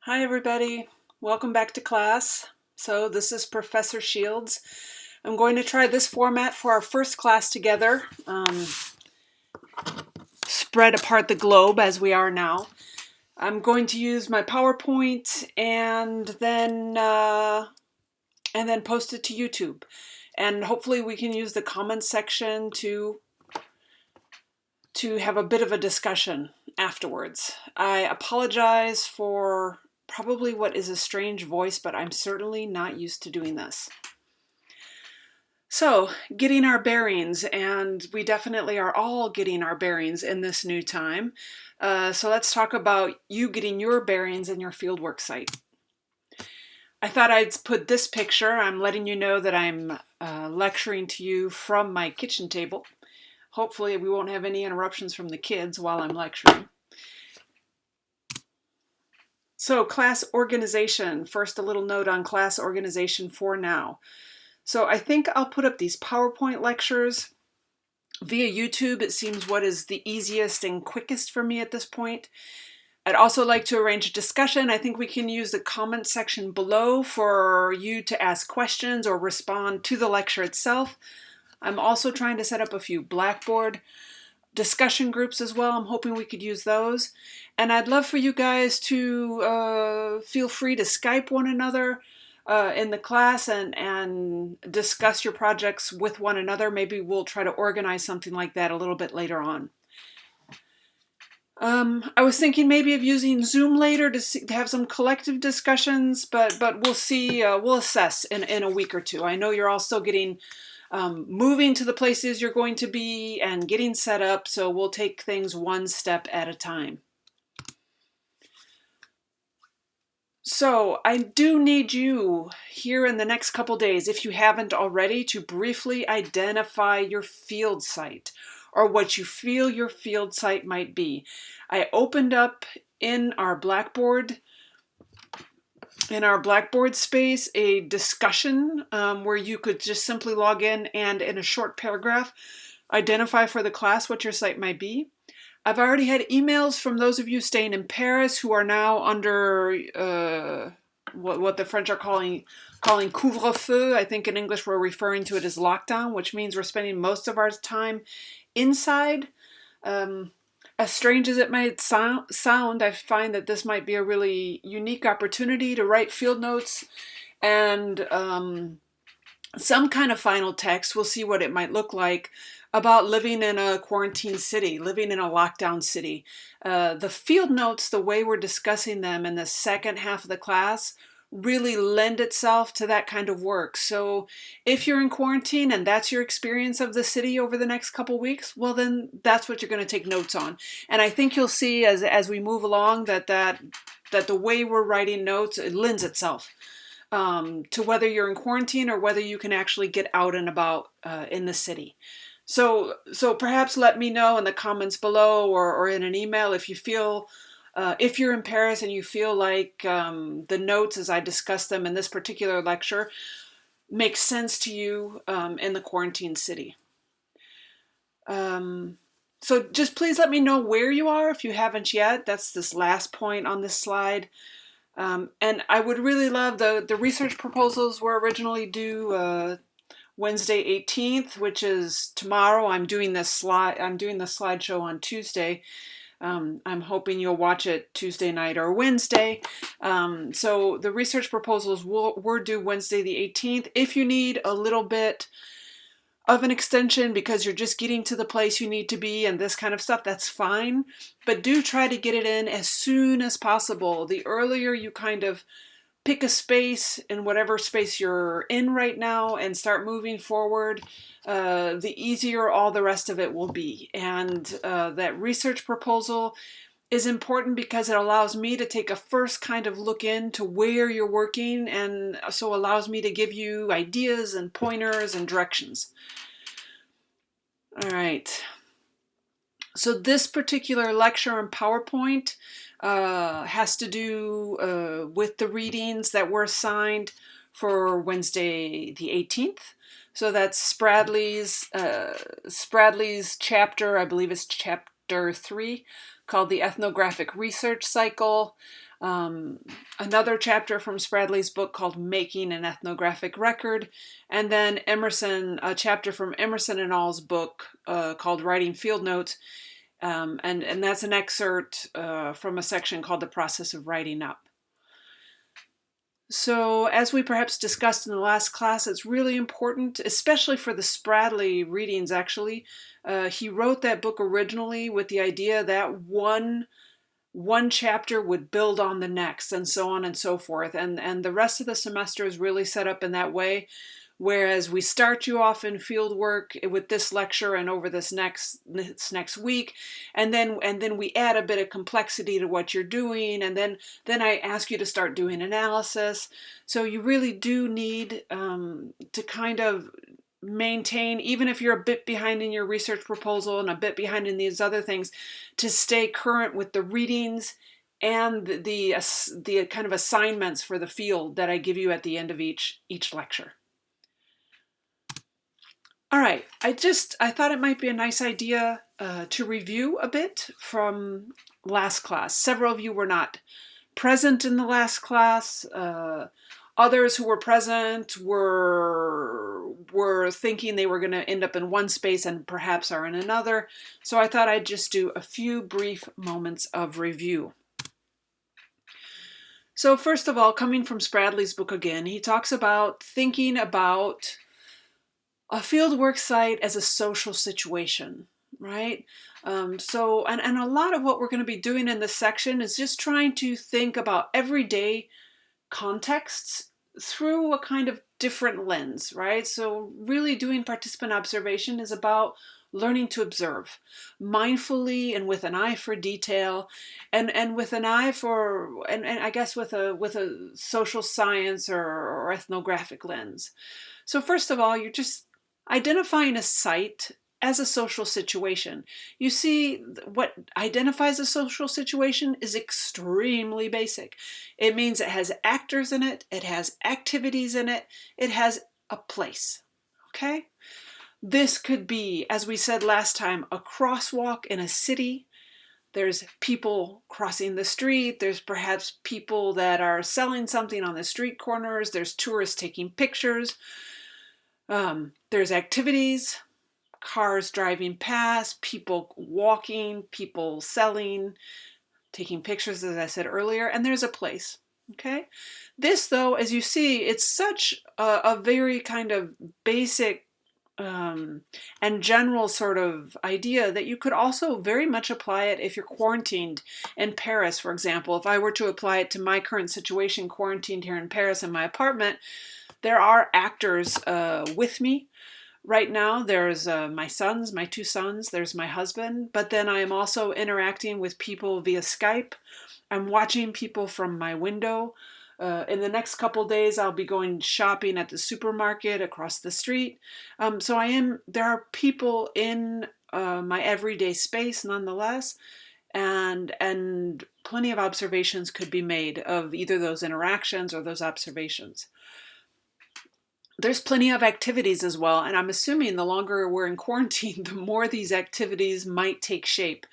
Hi everybody, welcome back to class. So this is Professor Shields. I'm going to try this format for our first class together, spread apart the globe as we are now. I'm going to use my PowerPoint and then post it to YouTube. And hopefully we can use the comments section to have a bit of a discussion afterwards. I apologize for probably what is a strange voice, but I'm certainly not used to doing this. So, getting our bearings, and we definitely are all getting our bearings in this new time. So let's talk about you getting your bearings in your fieldwork site. I thought I'd put this picture. I'm letting you know that I'm lecturing to you from my kitchen table. Hopefully we won't have any interruptions from the kids while I'm lecturing. So class organization. First, a little note on class organization for now. So I think I'll put up these PowerPoint lectures via YouTube. It seems what is the easiest and quickest for me at this point. I'd also like to arrange a discussion. I think we can use the comment section below for you to ask questions or respond to the lecture itself. I'm also trying to set up a few Blackboard discussion groups as well. I'm hoping we could use those. And I'd love for you guys to feel free to Skype one another in the class and discuss your projects with one another. Maybe we'll try to organize something like that a little bit later on. I was thinking maybe of using Zoom later to have some collective discussions, but we'll see. We'll assess in a week or two. I know you're all still getting moving to the places you're going to be and getting set up, so we'll take things one step at a time. So I do need you here in the next couple days, if you haven't already, to briefly identify your field site or what you feel your field site might be. I opened up in our Blackboard space a discussion where you could just simply log in and in a short paragraph identify for the class what your site might be. I've already had emails from those of you staying in Paris who are now under what the French are calling couvre-feu. I think in English we're referring to it as lockdown, which means we're spending most of our time inside. As strange as it might sound, I find that this might be a really unique opportunity to write field notes and some kind of final text. We'll see what it might look like about living in a quarantine city, living in a lockdown city. The field notes, the way we're discussing them in the second half of the class, really lend itself to that kind of work. So if you're in quarantine and that's your experience of the city over the next couple weeks, well then that's what you're going to take notes on. And I think you'll see as we move along that the way we're writing notes, it lends itself to whether you're in quarantine or whether you can actually get out and about in the city. So perhaps let me know in the comments below or in an email if you feel, if you're in Paris and you feel like the notes as I discuss them in this particular lecture make sense to you in the quarantine city. So just please let me know where you are if you haven't yet. That's this last point on this slide. And I would really love the research proposals were originally due Wednesday 18th, which is tomorrow. I'm doing the slideshow on Tuesday. I'm hoping you'll watch it Tuesday night or Wednesday. So the research proposals were due Wednesday the 18th. If you need a little bit of an extension because you're just getting to the place you need to be and this kind of stuff, that's fine. But do try to get it in as soon as possible. The earlier you kind of pick a space in whatever space you're in right now and start moving forward, the easier all the rest of it will be. And that research proposal is important because it allows me to take a first kind of look into where you're working and so allows me to give you ideas and pointers and directions. All right. So this particular lecture in PowerPoint has to do with the readings that were assigned for Wednesday the 18th. So that's Spradley's chapter, I believe it's chapter 3, called the Ethnographic Research Cycle. another chapter from Spradley's book called Making an Ethnographic Record, and then a chapter from Emerson and All's book called Writing Field Notes, and that's an excerpt from a section called The Process of Writing Up. So, as we perhaps discussed in the last class, it's really important, especially for the Spradley readings, actually. He wrote that book originally with the idea that one chapter would build on the next, and so on and so forth. And the rest of the semester is really set up in that way. Whereas we start you off in field work with this lecture and over this next week, and then we add a bit of complexity to what you're doing, and then I ask you to start doing analysis. So you really do need to kind of maintain, even if you're a bit behind in your research proposal and a bit behind in these other things, to stay current with the readings and the kind of assignments for the field that I give you at the end of each lecture. All right, I thought it might be a nice idea to review a bit from last class. Several of you were not present in the last class. Others who were present were thinking they were going to end up in one space and perhaps are in another. So I thought I'd just do a few brief moments of review. So first of all, coming from Spradley's book again, he talks about thinking about a fieldwork site as a social situation, right? And a lot of what we're going to be doing in this section is just trying to think about everyday contexts through a kind of different lens, right? So really doing participant observation is about learning to observe mindfully and with an eye for detail, and with an eye for, and I guess with a social science or ethnographic lens. So first of all, you're just identifying a site as a social situation. You see, what identifies a social situation is extremely basic. It means it has actors in it, it has activities in it, it has a place, okay? This could be, as we said last time, a crosswalk in a city. There's people crossing the street. There's perhaps people that are selling something on the street corners. There's tourists taking pictures. There's activities, cars driving past, people walking, people selling, taking pictures, as I said earlier, and there's a place, okay? This, though, as you see, it's such a very kind of basic and general sort of idea that you could also very much apply it if you're quarantined in Paris, for example. If I were to apply it to my current situation, quarantined here in Paris in my apartment, there are actors with me. Right now, there's my two sons, there's my husband, but then I am also interacting with people via Skype. I'm watching people from my window. In the next couple days, I'll be going shopping at the supermarket across the street. There are people in my everyday space nonetheless, and plenty of observations could be made of either those interactions or those observations. There's plenty of activities as well, and I'm assuming the longer we're in quarantine, the more these activities might take shape.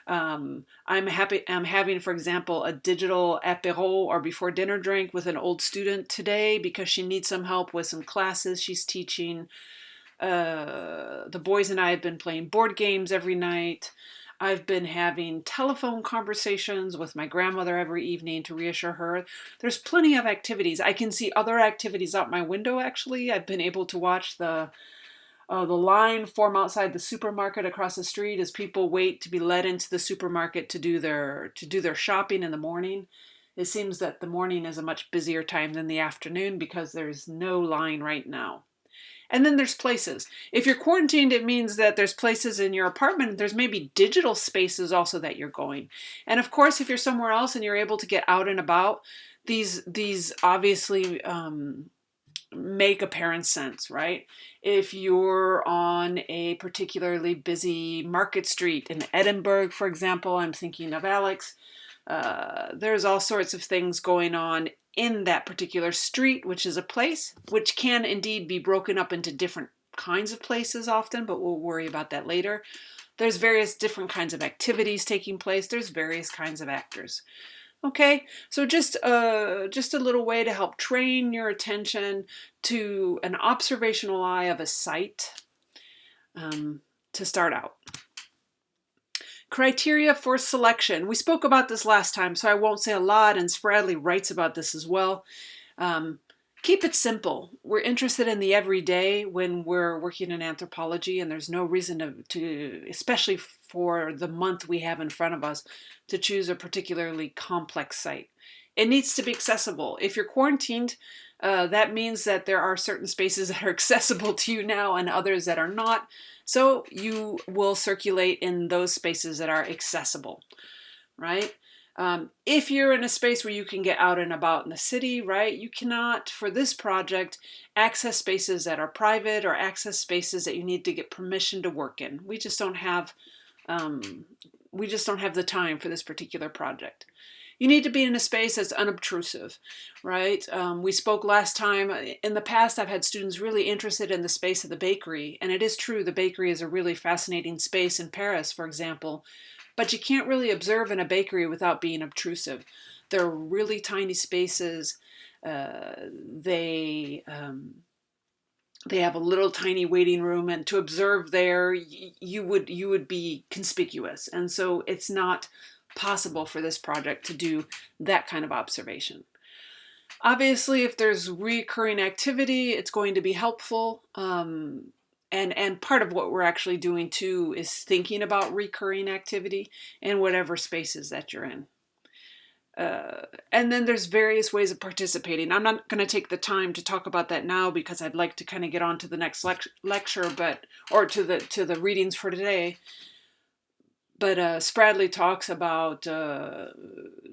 I'm having, for example, a digital apéro or before dinner drink with an old student today because she needs some help with some classes she's teaching. The boys and I have been playing board games every night. I've been having telephone conversations with my grandmother every evening to reassure her. There's plenty of activities. I can see other activities out my window, actually. I've been able to watch the line form outside the supermarket across the street as people wait to be led into the supermarket to do their shopping in the morning. It seems that the morning is a much busier time than the afternoon because there's no line right now. And then there's places. If you're quarantined, it means that there's places in your apartment. There's maybe digital spaces also that you're going. And of course, if you're somewhere else and you're able to get out and about, these obviously make apparent sense, right? If you're on a particularly busy market street in Edinburgh, for example, I'm thinking of Alex, there's all sorts of things going on in that particular street, which is a place, which can indeed be broken up into different kinds of places often, but we'll worry about that later. There's various different kinds of activities taking place. There's various kinds of actors. Okay, so just a little way to help train your attention to an observational eye of a site to start out. Criteria for selection. We spoke about this last time, so I won't say a lot, and Spradley writes about this as well. Keep it simple. We're interested in the everyday when we're working in anthropology, and there's no reason to, especially for the month we have in front of us, to choose a particularly complex site. It needs to be accessible. If you're quarantined, that means that there are certain spaces that are accessible to you now and others that are not. So you will circulate in those spaces that are accessible, right? If you're in a space where you can get out and about in the city, right, you cannot, for this project, access spaces that are private or access spaces that you need to get permission to work in. We just don't have the time for this particular project. You need to be in a space that's unobtrusive, right? We spoke last time. In the past, I've had students really interested in the space of the bakery, and it is true, the bakery is a really fascinating space in Paris, for example, but you can't really observe in a bakery without being obtrusive. They're really tiny spaces. They have a little tiny waiting room, and to observe there, you would be conspicuous, and so it's not possible for this project to do that kind of observation. Obviously, if there's recurring activity, it's going to be helpful. And part of what we're actually doing too is thinking about recurring activity in whatever spaces that you're in. And then there's various ways of participating. I'm not going to take the time to talk about that now because I'd like to kind of get on to the next lecture, or to the readings for today. But Spradley talks about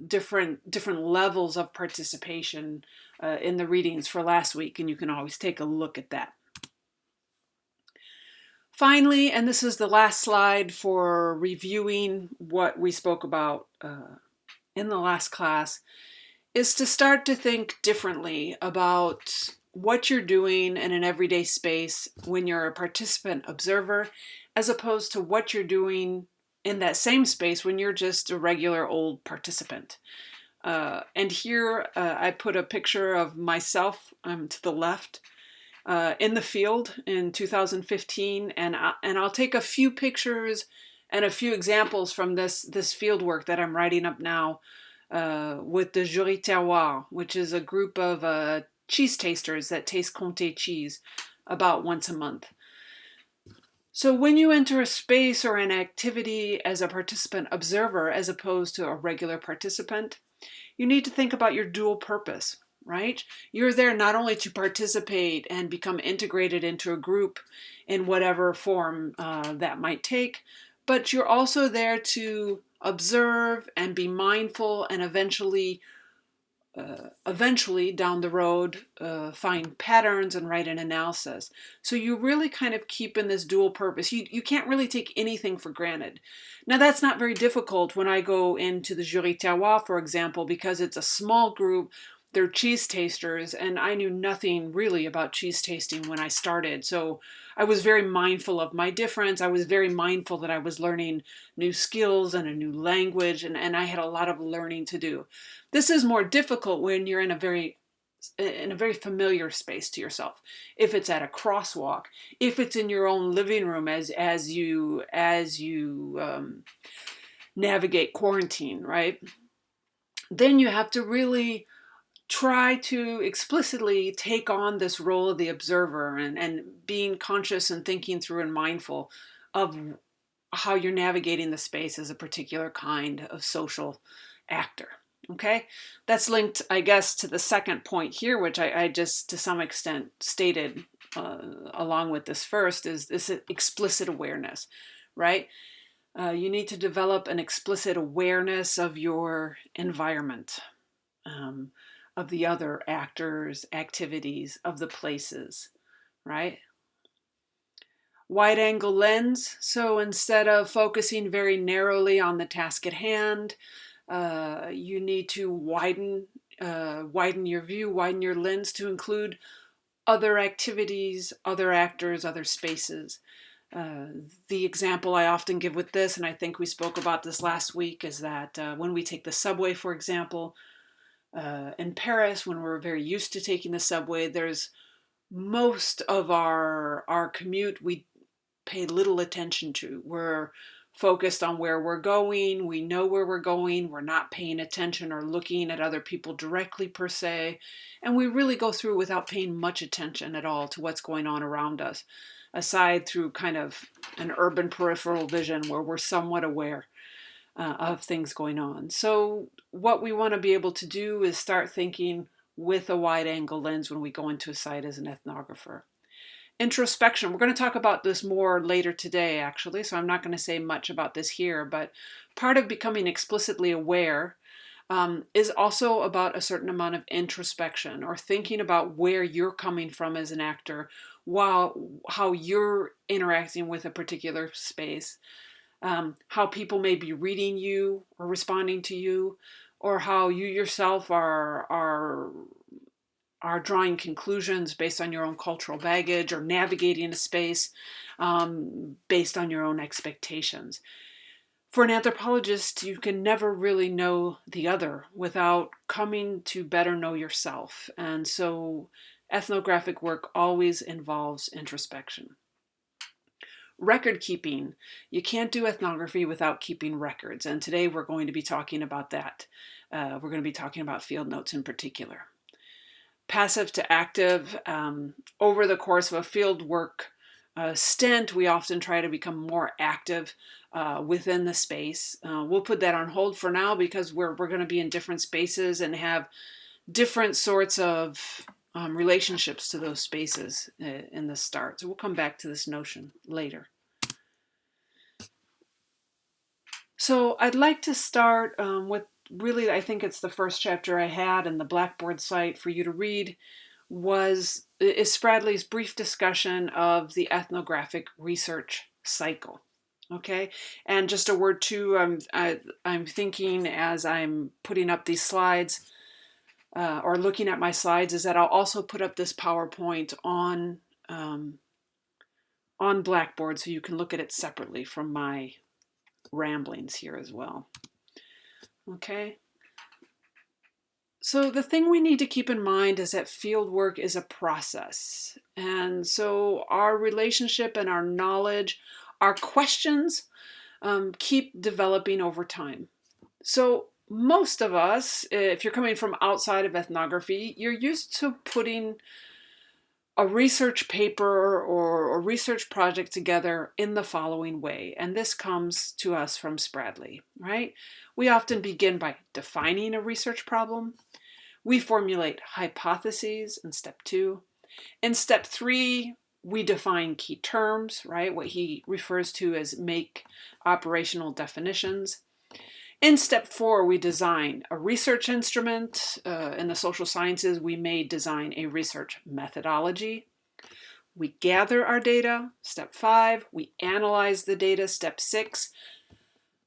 different levels of participation in the readings for last week, and you can always take a look at that. Finally, and this is the last slide for reviewing what we spoke about in the last class, is to start to think differently about what you're doing in an everyday space when you're a participant observer, as opposed to what you're doing in that same space when you're just a regular old participant. And here I put a picture of myself to the left in the field in 2015, and I'll take a few pictures and a few examples from this field work that I'm writing up now with the Jury Terroir, which is a group of cheese tasters that taste Comté cheese about once a month. So when you enter a space or an activity as a participant observer as opposed to a regular participant, you need to think about your dual purpose, right? You're there not only to participate and become integrated into a group in whatever form that might take, but you're also there to observe and be mindful and eventually down the road find patterns and write an analysis. So you really kind of keep in this dual purpose. You can't really take anything for granted. Now that's not very difficult when I go into the Jury Terroir, for example, because it's a small group. They're cheese tasters, and I knew nothing really about cheese tasting when I started. So I was very mindful of my difference. I was very mindful that I was learning new skills and a new language, and I had a lot of learning to do. This is more difficult when you're in a very familiar space to yourself. If it's at a crosswalk, if it's in your own living room as you navigate quarantine, right? Then you have to really try to explicitly take on this role of the observer and being conscious and thinking through and mindful of how you're navigating the space as a particular kind of social actor. Okay, that's linked, I guess, to the second point here, which I just to some extent stated along with this first, is this explicit awareness, right? You need to develop an explicit awareness of your environment, of the other actors, activities, of the places, right? Wide angle lens. So instead of focusing very narrowly on the task at hand, you need to widen your view, widen your lens to include other activities, other actors, other spaces. The example I often give with this, and I think we spoke about this last week, is that when we take the subway, for example, in Paris, when we're very used to taking the subway, there's most of our commute we pay little attention to. We're focused on where we're going. We know where we're going. We're not paying attention or looking at other people directly per se. And we really go through without paying much attention at all to what's going on around us, aside through kind of an urban peripheral vision where we're somewhat aware of things going on. So what we want to be able to do is start thinking with a wide angle lens when we go into a site as an ethnographer. Introspection. We're going to talk about this more later today, actually, so I'm not going to say much about this here, but part of becoming explicitly aware is also about a certain amount of introspection, or thinking about where you're coming from as an actor, how you're interacting with a particular space, how people may be reading you or responding to you, or how you yourself are drawing conclusions based on your own cultural baggage, or navigating a space based on your own expectations. For an anthropologist, you can never really know the other without coming to better know yourself. And so ethnographic work always involves introspection. Record keeping. You can't do ethnography without keeping records. And today we're going to be talking about that. We're going to be talking about field notes in particular. Passive to active. Over the course of a field work stint, we often try to become more active within the space. We'll put that on hold for now because we're going to be in different spaces and have different sorts of relationships to those spaces in the start. So we'll come back to this notion later. So I'd like to start with really, I think it's the first chapter I had in the Blackboard site for you to read, is Spradley's brief discussion of the ethnographic research cycle. Okay, and just a word too, I'm thinking as I'm putting up these slides or looking at my slides, is that I'll also put up this PowerPoint on Blackboard so you can look at it separately from my ramblings here as well. Okay. So the thing we need to keep in mind is that field work is a process. And so our relationship and our knowledge, our questions keep developing over time. So most of us, if you're coming from outside of ethnography, you're used to putting a research paper or a research project together in the following way. And this comes to us from Spradley, right? We often begin by defining a research problem. We formulate hypotheses in step 2. In step 3, we define key terms, right? What he refers to as make operational definitions. In step 4, we design a research instrument. In the social sciences, we may design a research methodology. We gather our data. Step 5, we analyze the data. Step 6.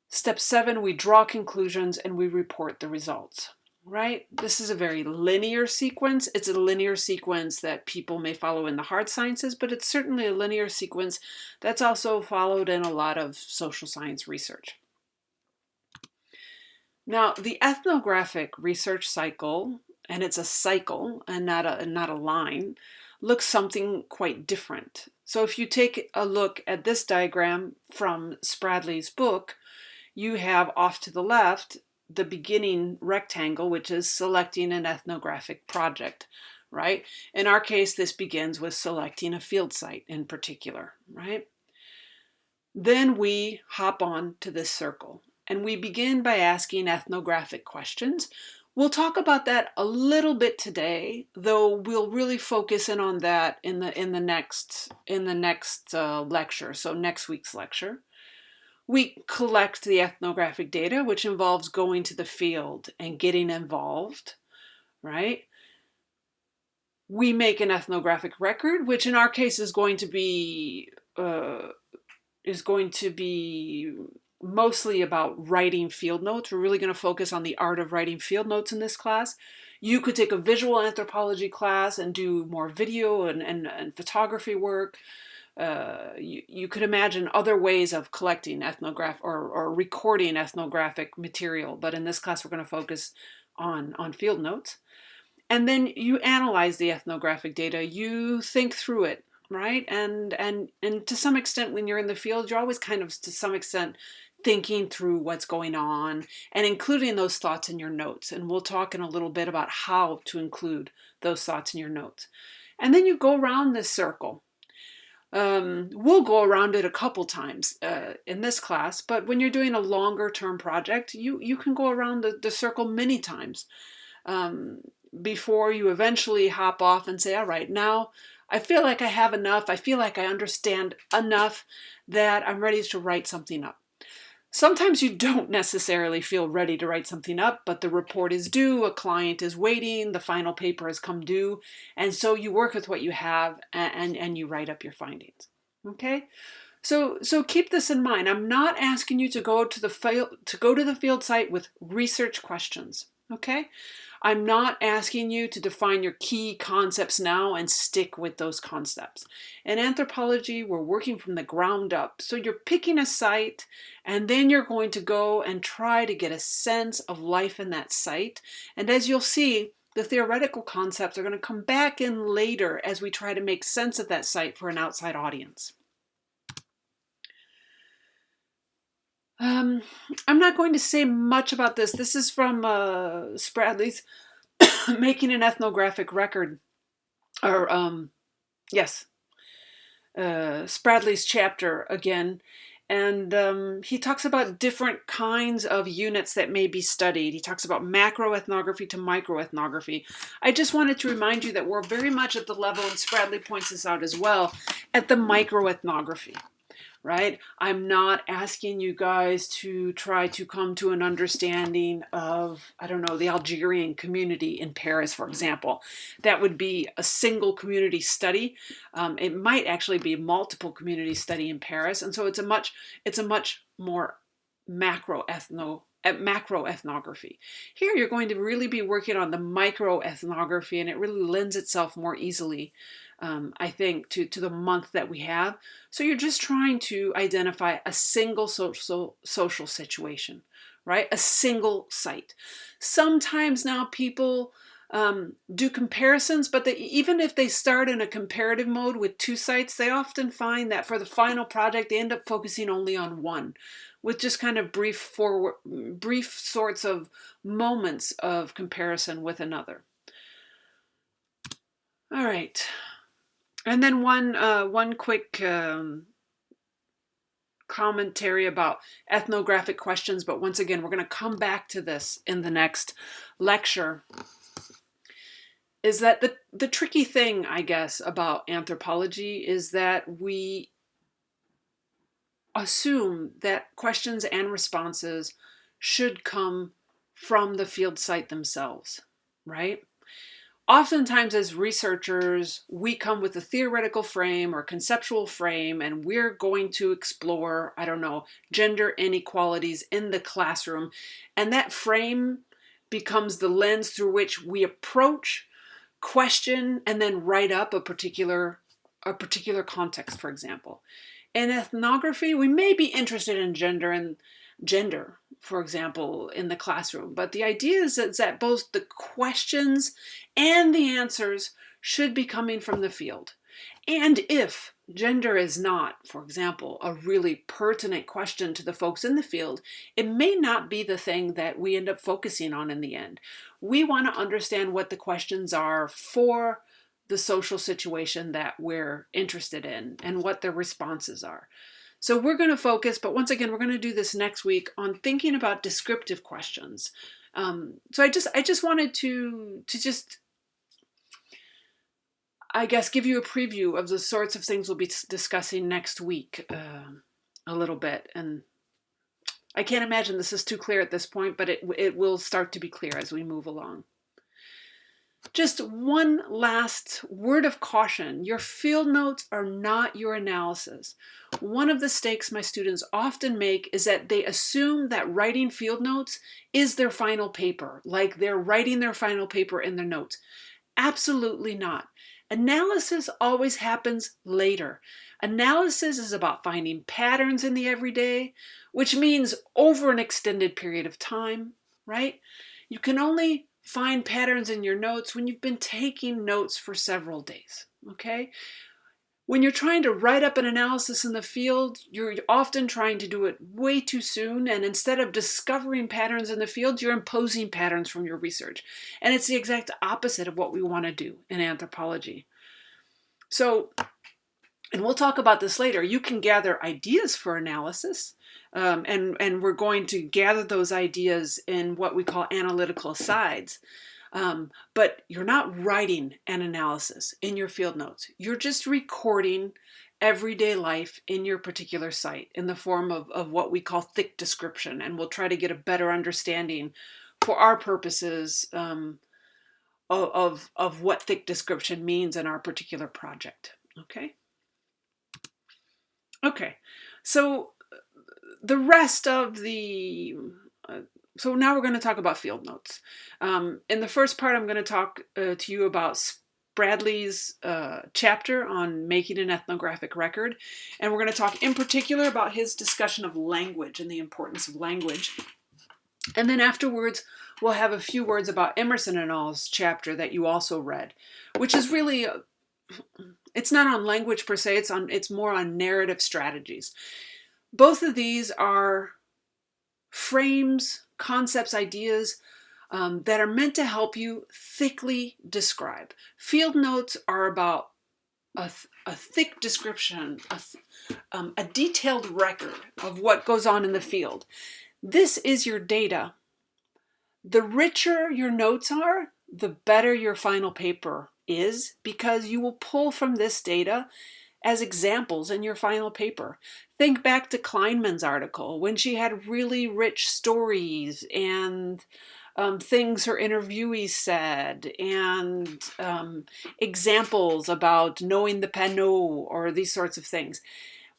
Step 7, we draw conclusions and we report the results, right? This is a very linear sequence. It's a linear sequence that people may follow in the hard sciences, but it's certainly a linear sequence that's also followed in a lot of social science research. Now, the ethnographic research cycle, and it's a cycle and not a line, looks something quite different. So if you take a look at this diagram from Spradley's book, you have off to the left the beginning rectangle, which is selecting an ethnographic project, right? In our case, this begins with selecting a field site in particular, right? Then we hop on to this circle. And we begin by asking ethnographic questions. We'll talk about that a little bit today, though we'll really focus in on that in the next lecture, so next week's lecture. We collect the ethnographic data, which involves going to the field and getting involved, right? We make an ethnographic record, which in our case is going to be mostly about writing field notes. We're really going to focus on the art of writing field notes in this class. You could take a visual anthropology class and do more video and photography work. You could imagine other ways of collecting or recording ethnographic material, but in this class we're going to focus on field notes. And then you analyze the ethnographic data, you think through it, right? And to some extent, when you're in the field, you're always kind of, to some extent, thinking through what's going on and including those thoughts in your notes. And we'll talk in a little bit about how to include those thoughts in your notes. And then you go around this circle. We'll go around it a couple times in this class, but when you're doing a longer term project, you can go around the circle many times before you eventually hop off and say, all right, now I feel like I have enough. I feel like I understand enough that I'm ready to write something up. Sometimes you don't necessarily feel ready to write something up, but the report is due, a client is waiting, the final paper has come due, and so you work with what you have and you write up your findings. Okay? So keep this in mind. I'm not asking you to go to the field site with research questions. Okay? I'm not asking you to define your key concepts now and stick with those concepts. In anthropology, we're working from the ground up. So you're picking a site, and then you're going to go and try to get a sense of life in that site. And as you'll see, the theoretical concepts are going to come back in later as we try to make sense of that site for an outside audience. I'm not going to say much about this. This is from Spradley's Making an Ethnographic Record, or Spradley's chapter again. And he talks about different kinds of units that may be studied. He talks about macroethnography to microethnography. I just wanted to remind you that we're very much at the level, and Spradley points this out as well, at the microethnography. Right? I'm not asking you guys to try to come to an understanding of, I don't know, the Algerian community in Paris, for example. That would be a single community study. It might actually be multiple community study in Paris. And so it's a much more macroethnography. Here you're going to really be working on the microethnography, and it really lends itself more easily, I think, to the month that we have. So you're just trying to identify a single social situation, right? A single site. Sometimes now people do comparisons, but even if they start in a comparative mode with two sites, they often find that for the final project, they end up focusing only on one, with just kind of brief sorts of moments of comparison with another. All right. And then one quick commentary about ethnographic questions, but once again, we're going to come back to this in the next lecture, is that the tricky thing, I guess, about anthropology is that we assume that questions and responses should come from the field site themselves, right? Oftentimes as researchers, we come with a theoretical frame or conceptual frame, and we're going to explore, I don't know, gender inequalities in the classroom. And that frame becomes the lens through which we approach, question, and then write up a particular context, for example. In ethnography, we may be interested in gender, for example, in the classroom. But the idea is that both the questions and the answers should be coming from the field. And if gender is not, for example, a really pertinent question to the folks in the field, it may not be the thing that we end up focusing on in the end. We want to understand what the questions are for the social situation that we're interested in and what the responses are. So we're going to focus, but once again, we're going to do this next week on thinking about descriptive questions. So I just wanted to just, I guess, give you a preview of the sorts of things we'll be discussing next week a little bit. And I can't imagine this is too clear at this point, but it will start to be clear as we move along. Just one last word of caution. Your field notes are not your analysis. One of the mistakes my students often make is that they assume that writing field notes is their final paper, like they're writing their final paper in their notes. Absolutely not. Analysis always happens later. Analysis is about finding patterns in the everyday, which means over an extended period of time, right? You can only find patterns in your notes when you've been taking notes for several days, okay? When you're trying to write up an analysis in the field, you're often trying to do it way too soon, and instead of discovering patterns in the field, you're imposing patterns from your research. And it's the exact opposite of what we want to do in anthropology. So, and we'll talk about this later, you can gather ideas for analysis, and we're going to gather those ideas in what we call analytical asides. But you're not writing an analysis in your field notes. You're just recording everyday life in your particular site in the form of what we call thick description. And we'll try to get a better understanding for our purposes of what thick description means in our particular project. Okay? Okay, so the rest of the so now we're going to talk about field notes. In the first part, I'm going to talk to you about Bradley's chapter on making an ethnographic record. And we're going to talk in particular about his discussion of language and the importance of language. And then afterwards, we'll have a few words about Emerson and all's chapter that you also read, which is really, it's not on language per se, it's more on narrative strategies. Both of these are frames, concepts, ideas that are meant to help you thickly describe. Field notes are about a thick description, a detailed record of what goes on in the field. This is your data. The richer your notes are, the better your final paper is, because you will pull from this data as examples in your final paper. Think back to Kleinman's article when she had really rich stories and things her interviewees said, and examples about knowing the panneau or these sorts of things.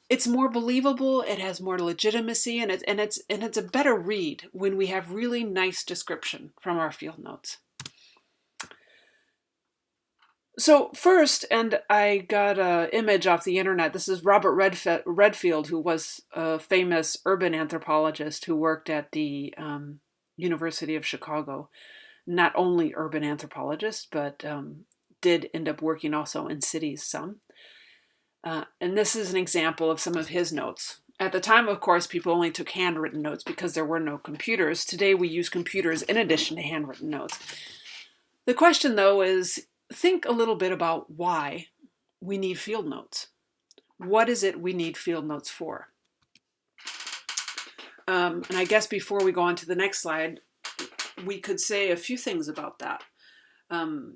It's more believable, it has more legitimacy, and it's a better read when we have really nice description from our field notes. So first, and I got an image off the internet. This is Robert Redfield, who was a famous urban anthropologist who worked at the University of Chicago. Not only urban anthropologist, but did end up working also in cities some. And this is an example of some of his notes. At the time, of course, people only took handwritten notes because there were no computers. Today, we use computers in addition to handwritten notes. The question, though, is think a little bit about why we need field notes. What is it we need field notes for? And I guess before we go on to the next slide, we could say a few things about that. And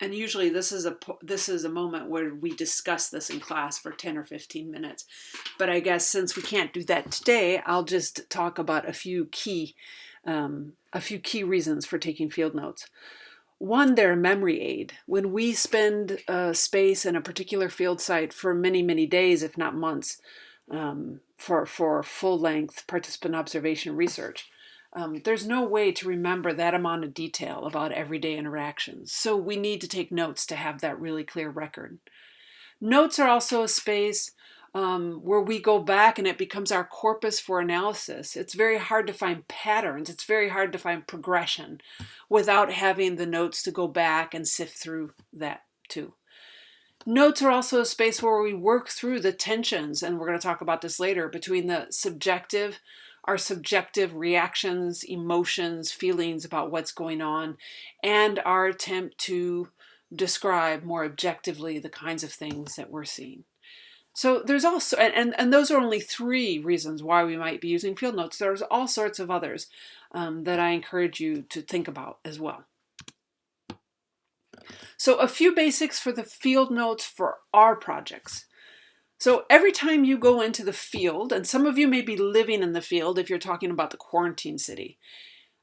usually this is a moment where we discuss this in class for 10 or 15 minutes. But I guess since we can't do that today, I'll just talk about a few key reasons for taking field notes. One, they're a memory aid. When we spend space in a particular field site for many, many days, if not months, for full-length participant observation research, there's no way to remember that amount of detail about everyday interactions. So we need to take notes to have that really clear record. Notes are also a space where we go back and it becomes our corpus for analysis. It's very hard to find patterns. It's very hard to find progression without having the notes to go back and sift through that too. Notes are also a space where we work through the tensions, and we're going to talk about this later, between our subjective reactions, emotions, feelings about what's going on, and our attempt to describe more objectively the kinds of things that we're seeing. So there's also, and those are only 3 reasons why we might be using field notes. There's all sorts of others that I encourage you to think about as well. So a few basics for the field notes for our projects. So every time you go into the field, and some of you may be living in the field if you're talking about the quarantine city,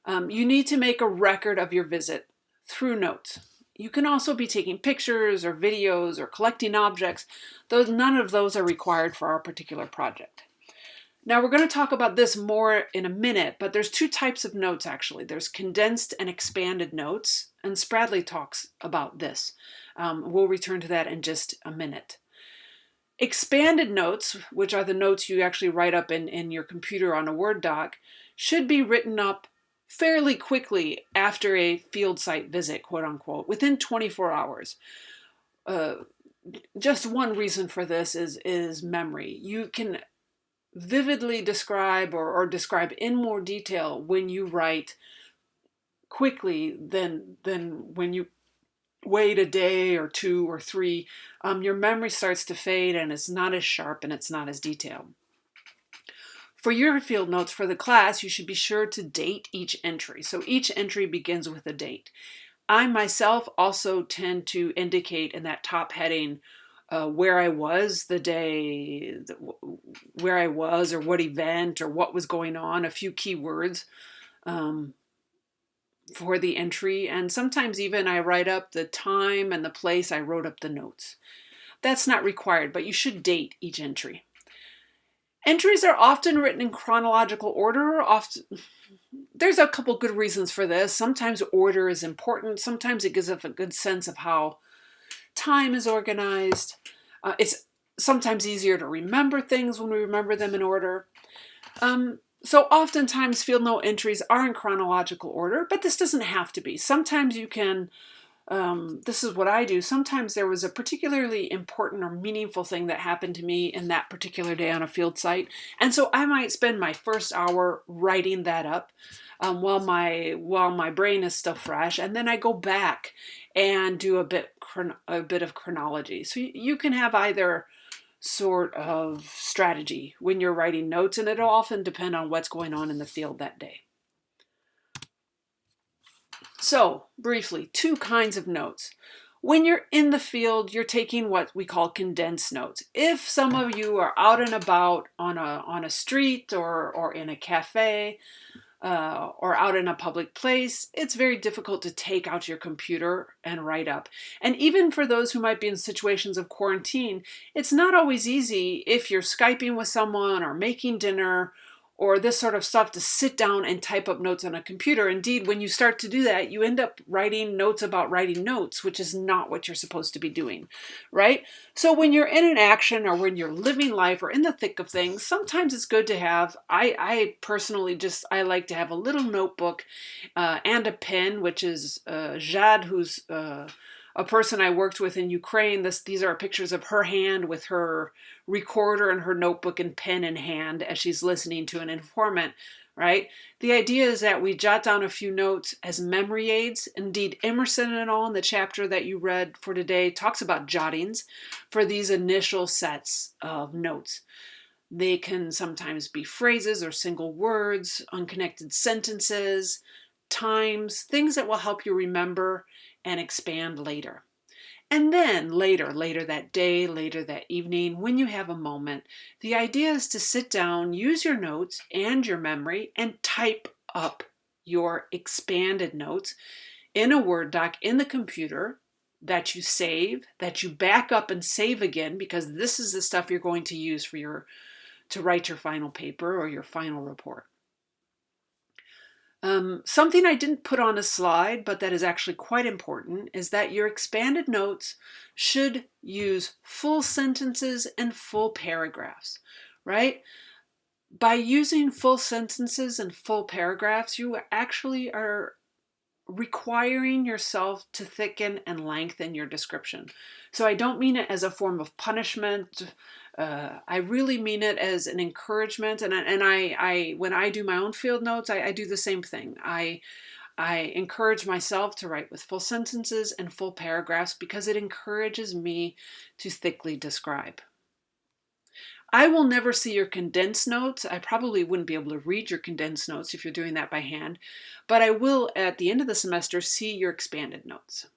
you need to make a record of your visit through notes. You can also be taking pictures or videos or collecting objects, though none of those are required for our particular project. Now we're going to talk about this more in a minute, but there's 2 types of notes actually. There's condensed and expanded notes, and Spradley talks about this. We'll return to that in just a minute. Expanded notes, which are the notes you actually write up in your computer on a Word doc, should be written up fairly quickly after a field site visit, quote unquote, within 24 hours. Just one reason for this is memory. You can vividly describe or describe in more detail when you write quickly than when you wait a day or two or three. Your memory starts to fade and it's not as sharp and it's not as detailed. For your field notes for the class, you should be sure to date each entry. So each entry begins with a date. I myself also tend to indicate in that top heading where I was the day, where I was or what event or what was going on, a few key words for the entry. And sometimes even I write up the time and the place I wrote up the notes. That's not required, but you should date each entry. Entries are often written in chronological order. There's a couple good reasons for this. Sometimes order is important. Sometimes it gives us a good sense of how time is organized. It's sometimes easier to remember things when we remember them in order. So oftentimes field note entries are in chronological order, but this doesn't have to be. Sometimes you can, this is what I do. Sometimes there was a particularly important or meaningful thing that happened to me in that particular day on a field site. And so I might spend my first hour writing that up while my brain is still fresh. And then I go back and do a bit of chronology. So you can have either sort of strategy when you're writing notes, and it'll often depend on what's going on in the field that day. So, briefly, two kinds of notes. When you're in the field, you're taking what we call condensed notes. If some of you are out and about on a street or in a cafe or out in a public place, it's very difficult to take out your computer and write up. And even for those who might be in situations of quarantine, it's not always easy if you're Skyping with someone or making dinner or this sort of stuff to sit down and type up notes on a computer. Indeed, when you start to do that, you end up writing notes about writing notes, which is not what you're supposed to be doing, right? So when you're in an action or when you're living life or in the thick of things, sometimes it's good to have, I personally I like to have a little notebook and a pen, which is Jad, who's a person I worked with in Ukraine. These are pictures of her hand with her recorder and her notebook and pen in hand as she's listening to an informant, right? The idea is that we jot down a few notes as memory aids. Indeed, Emerson and all in the chapter that you read for today talks about jottings for these initial sets of notes. They can sometimes be phrases or single words, unconnected sentences, times, things that will help you remember and expand later. And then later that day, later that evening, when you have a moment, the idea is to sit down, use your notes and your memory, and type up your expanded notes in a Word doc in the computer that you save, that you back up and save again, because this is the stuff you're going to use to write your final paper or your final report. Something I didn't put on a slide, but that is actually quite important, is that your expanded notes should use full sentences and full paragraphs, right? By using full sentences and full paragraphs, you actually are requiring yourself to thicken and lengthen your description. So I don't mean it as a form of punishment. I really mean it as an encouragement. And I when I do my own field notes, I do the same thing. I encourage myself to write with full sentences and full paragraphs because it encourages me to thickly describe. I will never see your condensed notes. I probably wouldn't be able to read your condensed notes if you're doing that by hand, but I will at the end of the semester see your expanded notes.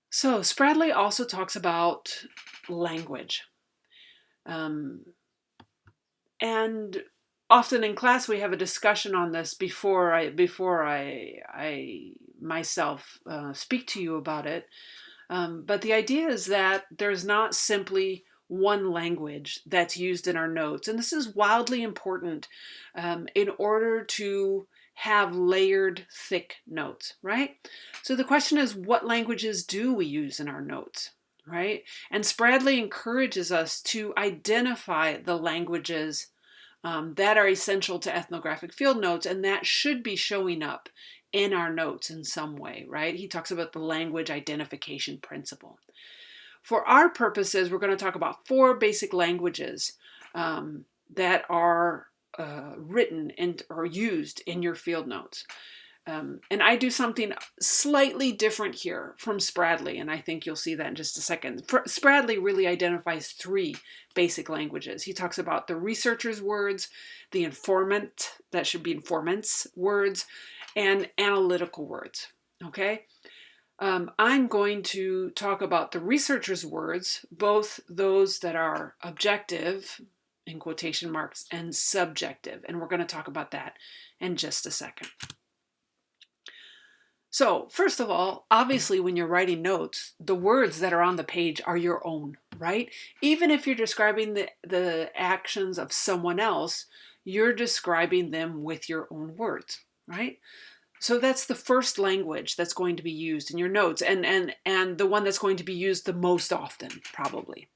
So Spradley also talks about language. And often in class we have a discussion on this before I myself speak to you about it. But the idea is that there's not simply one language that's used in our notes. And this is wildly important in order to have layered, thick notes, right? So the question is, what languages do we use in our notes, right? And Spradley encourages us to identify the languages that are essential to ethnographic field notes, and that should be showing up in our notes in some way, right? He talks about the language identification principle. For our purposes, we're going to talk about 4 basic languages that are written or used in your field notes. And I do something slightly different here from Spradley, and I think you'll see that in just a second. Spradley really identifies 3 basic languages. He talks about the researcher's words, the informant, that should be informant's words, and analytical words, okay? I'm going to talk about the researcher's words, both those that are objective, in quotation marks, and subjective, and we're going to talk about that in just a second. So first of all, obviously when you're writing notes, the words that are on the page are your own, right? Even if you're describing the actions of someone else, you're describing them with your own words, right? So that's the first language that's going to be used in your notes, and the one that's going to be used the most often, probably,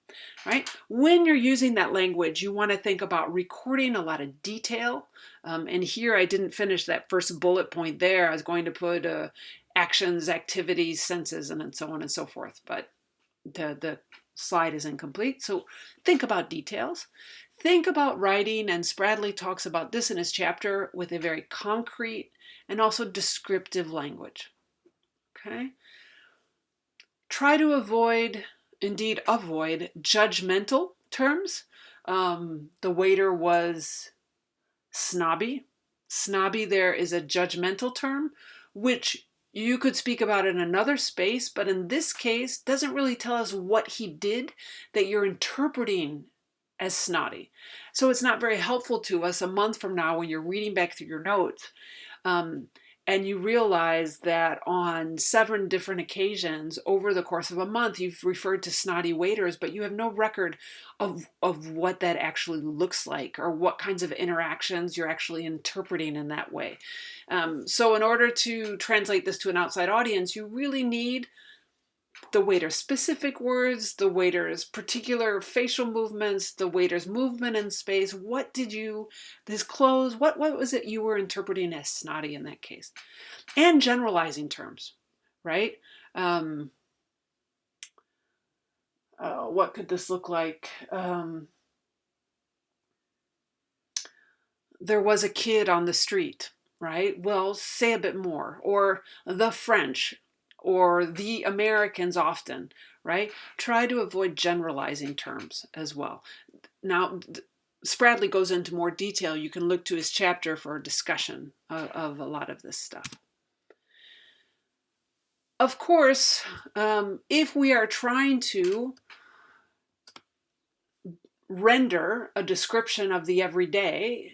right? When you're using that language, you want to think about recording a lot of detail. And here I didn't finish that first bullet point there. I was going to put actions, activities, senses, and so on and so forth, but the slide is incomplete. So think about details. Think about writing, and Spradley talks about this in his chapter, with a very concrete and also descriptive language. Okay? Try to avoid, indeed avoid, judgmental terms. The waiter was snobby. Snobby there is a judgmental term, which you could speak about in another space, but in this case doesn't really tell us what he did that you're interpreting as snotty. So it's not very helpful to us a month from now when you're reading back through your notes, and you realize that on 7 different occasions over the course of a month, you've referred to snotty waiters, but you have no record of what that actually looks like or what kinds of interactions you're actually interpreting in that way. So in order to translate this to an outside audience, you really need the waiter's specific words, the waiter's particular facial movements, the waiter's movement in space. What did his clothes, what was it you were interpreting as snotty in that case? And generalizing terms, right? What could this look like? There was a kid on the street, right? Well, say a bit more. Or the French, or the Americans often, right? Try to avoid generalizing terms as well. Now, Spradley goes into more detail. You can look to his chapter for a discussion of a lot of this stuff. Of course, if we are trying to render a description of the everyday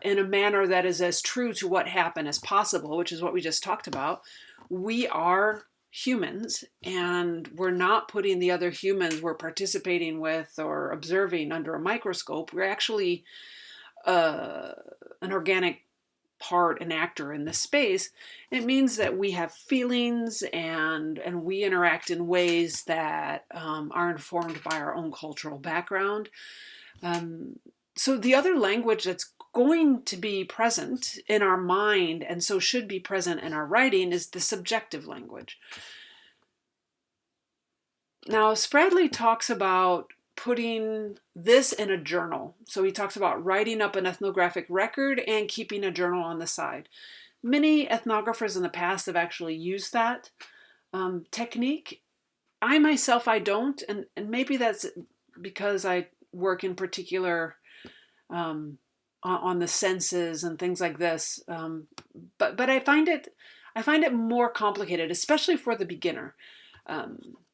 in a manner that is as true to what happened as possible, which is what we just talked about, we are humans, and we're not putting the other humans we're participating with or observing under a microscope. We're actually an organic part, an actor in this space. It means that we have feelings, and we interact in ways that are informed by our own cultural background. So the other language that's going to be present in our mind, and so should be present in our writing, is the subjective language. Now, Spradley talks about putting this in a journal. So he talks about writing up an ethnographic record and keeping a journal on the side. Many ethnographers in the past have actually used that technique. I myself, I don't, and maybe that's because I work in particular on the senses and things like this. But I find it more complicated, especially for the beginner.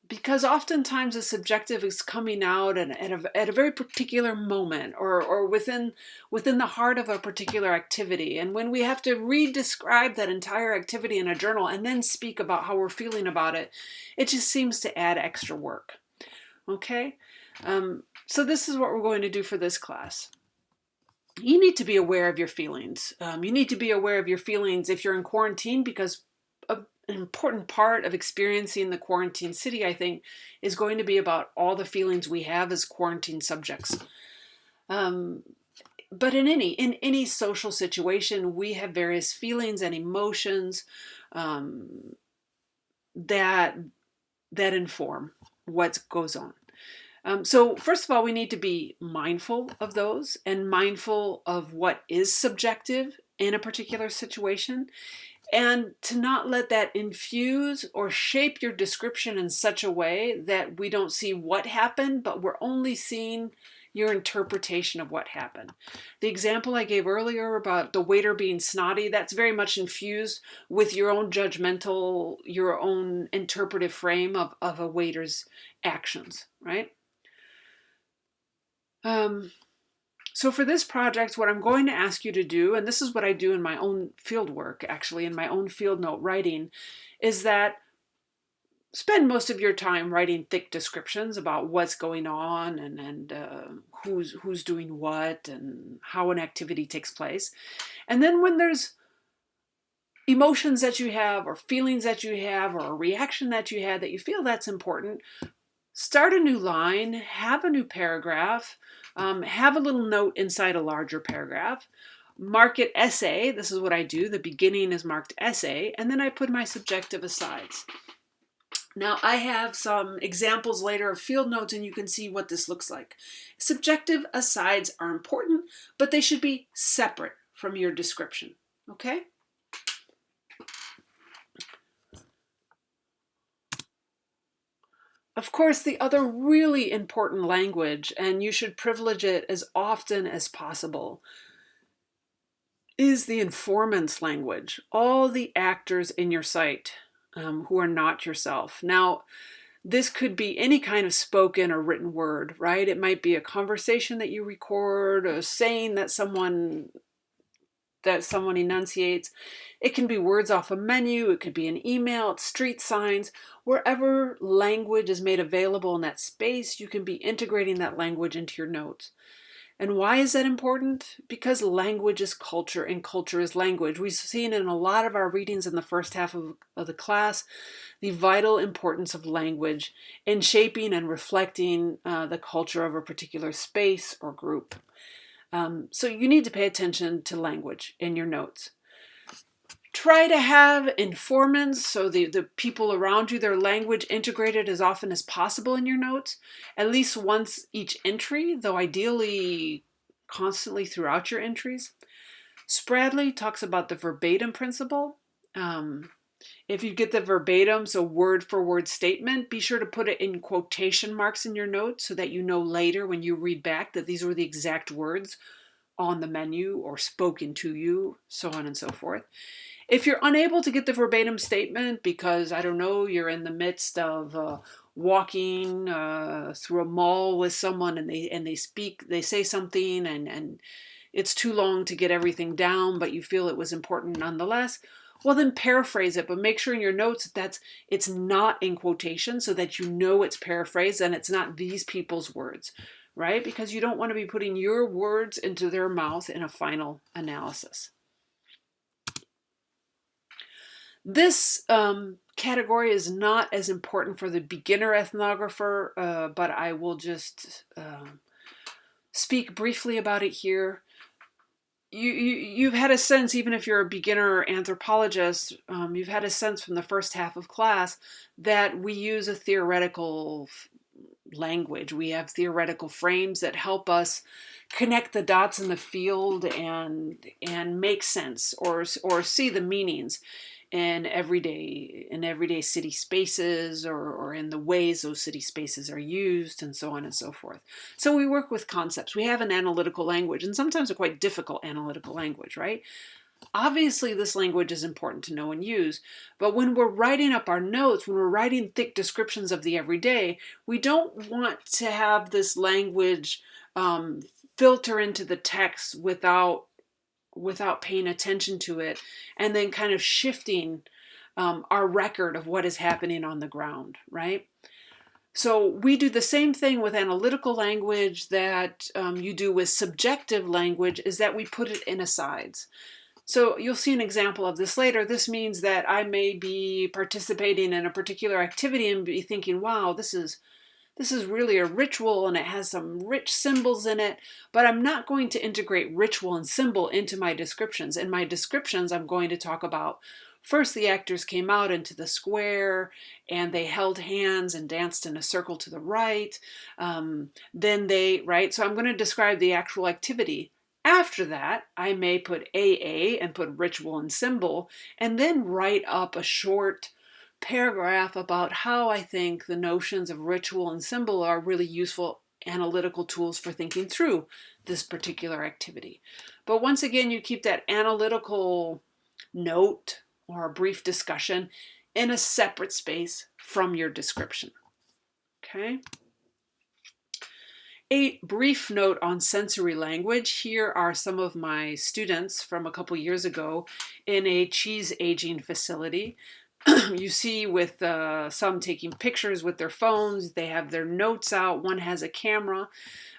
Because oftentimes the subjective is coming out at a very particular moment, or within the heart of a particular activity. And when we have to re-describe that entire activity in a journal and then speak about how we're feeling about it, it just seems to add extra work. Okay? So this is what we're going to do for this class. you need to be aware of your feelings. You need to be aware of your feelings if you're in quarantine, because an important part of experiencing the quarantine city, I think, is going to be about all the feelings we have as quarantine subjects. But in any social situation, we have various feelings and emotions um, that that inform what goes on. So first of all, we need to be mindful of those and mindful of what is subjective in a particular situation, and to not let that infuse or shape your description in such a way that we don't see what happened, but we're only seeing your interpretation of what happened. The example I gave earlier about the waiter being snotty, that's very much infused with your own judgmental, your own interpretive frame of a waiter's actions, right? Um, so for this project, what I'm going to ask you to do, and this is what I do in my own field work, actually, in my own field note writing, is that spend most of your time writing thick descriptions about what's going on and who's doing what and how an activity takes place. And then when there's emotions that you have or feelings that you have or a reaction that you had that you feel that's important, start a new line, have a new paragraph, have a little note inside a larger paragraph, mark it essay. This is what I do. The beginning is marked essay, and then I put my subjective asides. Now, I have some examples later of field notes, and you can see what this looks like. Subjective asides are important, but they should be separate from your description, okay? Of course, the other really important language, and you should privilege it as often as possible, is the informant's language. All the actors in your site who are not yourself. Now, this could be any kind of spoken or written word, right? It might be a conversation that you record, a saying that someone enunciates. It can be words off a menu, it could be an email, street signs. Wherever language is made available in that space, you can be integrating that language into your notes. And why is that important? Because language is culture and culture is language. We've seen in a lot of our readings in the first half of the class the vital importance of language in shaping and reflecting the culture of a particular space or group. So you need to pay attention to language in your notes. Try to have informants, so the people around you, their language integrated as often as possible in your notes, at least once each entry, though ideally constantly throughout your entries. Spradley talks about the verbatim principle. If you get the verbatim, so word for word statement, be sure to put it in quotation marks in your notes so that you know later when you read back that these were the exact words on the menu or spoken to you, so on and so forth. If you're unable to get the verbatim statement because, I don't know, you're in the midst of walking through a mall with someone and they say something and it's too long to get everything down, but you feel it was important nonetheless, well then paraphrase it, but make sure in your notes that it's not in quotation so that you know it's paraphrased and it's not these people's words, right? Because you don't want to be putting your words into their mouth in a final analysis. This category is not as important for the beginner ethnographer, but I will just speak briefly about it here. You've had a sense, even if you're a beginner anthropologist, you've had a sense from the first half of class that we use a theoretical language. We have theoretical frames that help us connect the dots in the field and make sense or see the meanings in everyday city spaces or in the ways those city spaces are used and so on and so forth. So we work with concepts. We have an analytical language and sometimes a quite difficult analytical language, right? Obviously, this language is important to know and use, but when we're writing up our notes, when we're writing thick descriptions of the everyday, we don't want to have this language filter into the text without paying attention to it and then kind of shifting our record of what is happening on the ground, right? So we do the same thing with analytical language that you do with subjective language, is that we put it in asides. So you'll see an example of this later. This means that I may be participating in a particular activity and be thinking, wow, this is really a ritual and it has some rich symbols in it, but I'm not going to integrate ritual and symbol into my descriptions. In my descriptions, I'm going to talk about first the actors came out into the square and they held hands and danced in a circle to the right. Right? So I'm going to describe the actual activity. After that, I may put AA and put ritual and symbol, and then write up a short paragraph about how I think the notions of ritual and symbol are really useful analytical tools for thinking through this particular activity. But once again, you keep that analytical note or a brief discussion in a separate space from your description. Okay? A brief note on sensory language. Here are some of my students from a couple years ago in a cheese aging facility. You see with some taking pictures with their phones, they have their notes out, one has a camera.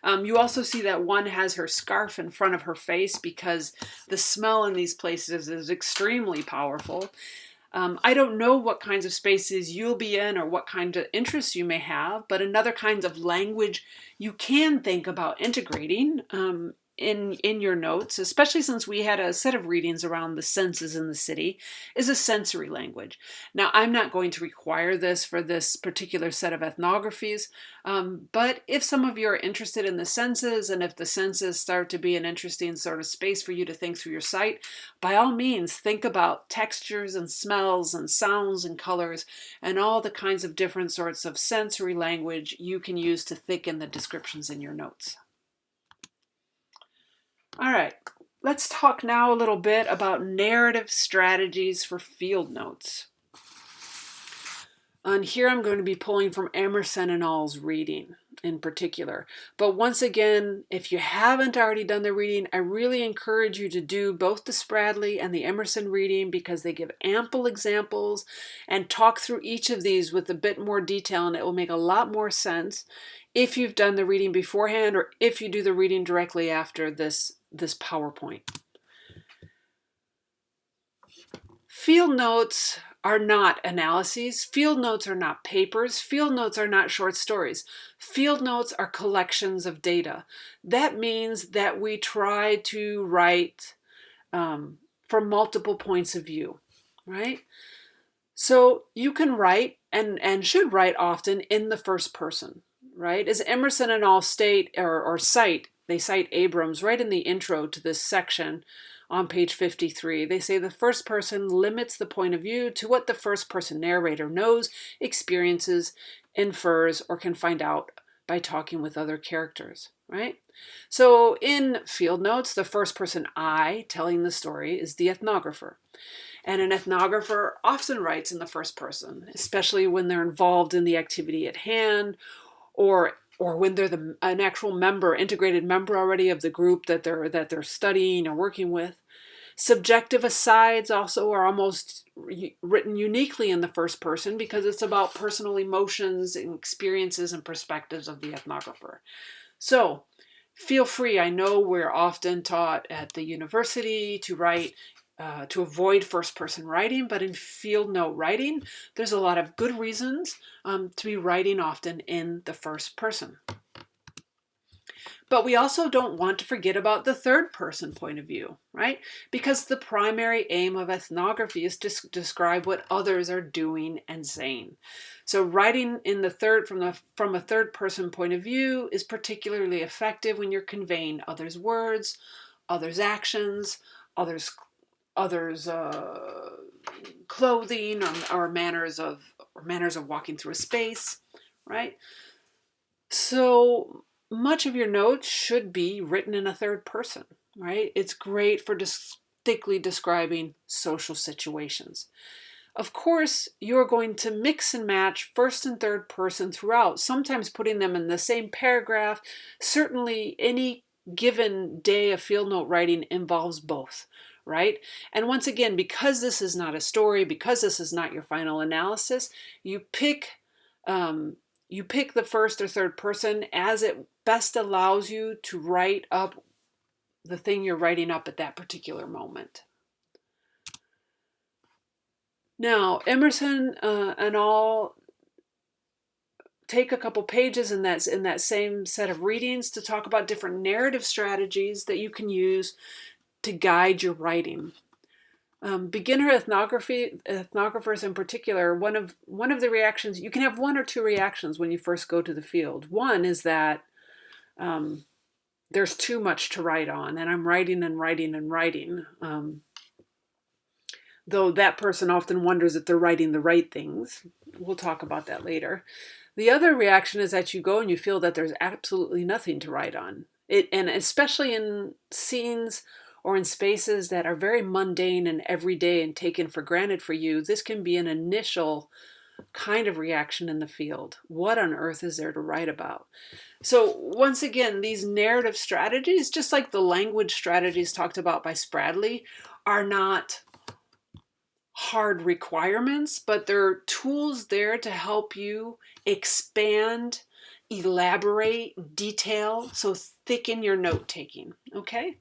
You also see that one has her scarf in front of her face because the smell in these places is extremely powerful. I don't know what kinds of spaces you'll be in or what kind of interests you may have, but another kinds of language you can think about integrating in your notes, especially since we had a set of readings around the senses in the city, is a sensory language. Now, I'm not going to require this for this particular set of ethnographies, but if some of you are interested in the senses and if the senses start to be an interesting sort of space for you to think through your site, by all means, think about textures and smells and sounds and colors and all the kinds of different sorts of sensory language you can use to thicken the descriptions in your notes. All right, let's talk now a little bit about narrative strategies for field notes. And here I'm going to be pulling from Emerson and All's reading in particular. But once again, if you haven't already done the reading, I really encourage you to do both the Spradley and the Emerson reading because they give ample examples and talk through each of these with a bit more detail, and it will make a lot more sense if you've done the reading beforehand or if you do the reading directly after this PowerPoint. Field notes are not analyses. Field notes are not papers. Field notes are not short stories. Field notes are collections of data. That means that we try to write from multiple points of view, right? So you can write and should write often in the first person, right? As Emerson and all state or cite, they cite Abrams right in the intro to this section on page 53. They say the first person limits the point of view to what the first person narrator knows, experiences, infers, or can find out by talking with other characters, right? So in field notes, the first person I telling the story is the ethnographer. And an ethnographer often writes in the first person, especially when they're involved in the activity at hand or when they're an actual member, integrated member already of the group that they're studying or working with. Subjective asides also are almost written uniquely in the first person because it's about personal emotions and experiences and perspectives of the ethnographer. So feel free. I know we're often taught at the university to write to avoid first-person writing, but in field note writing, there's a lot of good reasons to be writing often in the first person. But we also don't want to forget about the third person point of view, right? Because the primary aim of ethnography is to describe what others are doing and saying. So writing in from a third person point of view is particularly effective when you're conveying others' words, others' actions, others' clothing or manners of walking through a space, right? So much of your notes should be written in a third person, right? It's great for distinctly describing social situations. Of course, you're going to mix and match first and third person throughout, sometimes putting them in the same paragraph. Certainly, any given day of field note writing involves both, right? And once again, because this is not a story, because this is not your final analysis, you pick you pick the first or third person as it best allows you to write up the thing you're writing up at that particular moment. Now, Emerson and all take a couple pages in that same set of readings to talk about different narrative strategies that you can use to guide your writing. Beginner ethnographers in particular, one of the reactions, you can have one or two reactions when you first go to the field. One is that there's too much to write on, and I'm writing and writing and writing. Though that person often wonders if they're writing the right things. We'll talk about that later. The other reaction is that you go and you feel that there's absolutely nothing to write on. And especially in scenes or in spaces that are very mundane and everyday and taken for granted for you, this can be an initial kind of reaction in the field. What on earth is there to write about? So once again, these narrative strategies, just like the language strategies talked about by Spradley, are not hard requirements, but they're tools there to help you expand, elaborate, detail, so thicken your note taking, okay?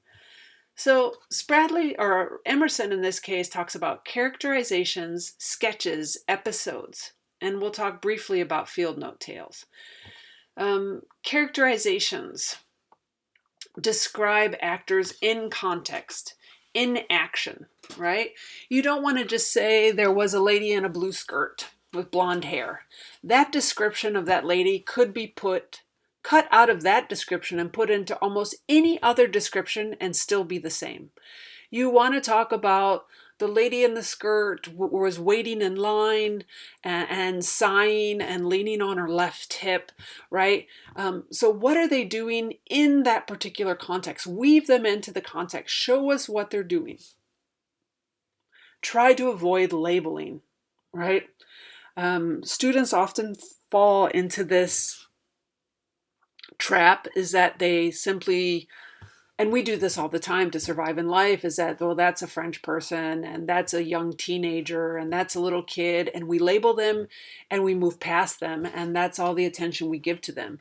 So Spradley, or Emerson in this case, talks about characterizations, sketches, episodes, and we'll talk briefly about field note tales. Characterizations describe actors in context, in action, right? You don't want to just say there was a lady in a blue skirt with blonde hair. That description of that lady could be cut out of that description and put into almost any other description and still be the same. You want to talk about the lady in the skirt was waiting in line and sighing and leaning on her left hip, right? So what are they doing in that particular context? Weave them into the context. Show us what they're doing. Try to avoid labeling, right? Students often fall into this trap, is that they simply, and we do this all the time to survive in life, is that, well, that's a French person, and that's a young teenager, and that's a little kid, and we label them and we move past them, and that's all the attention we give to them.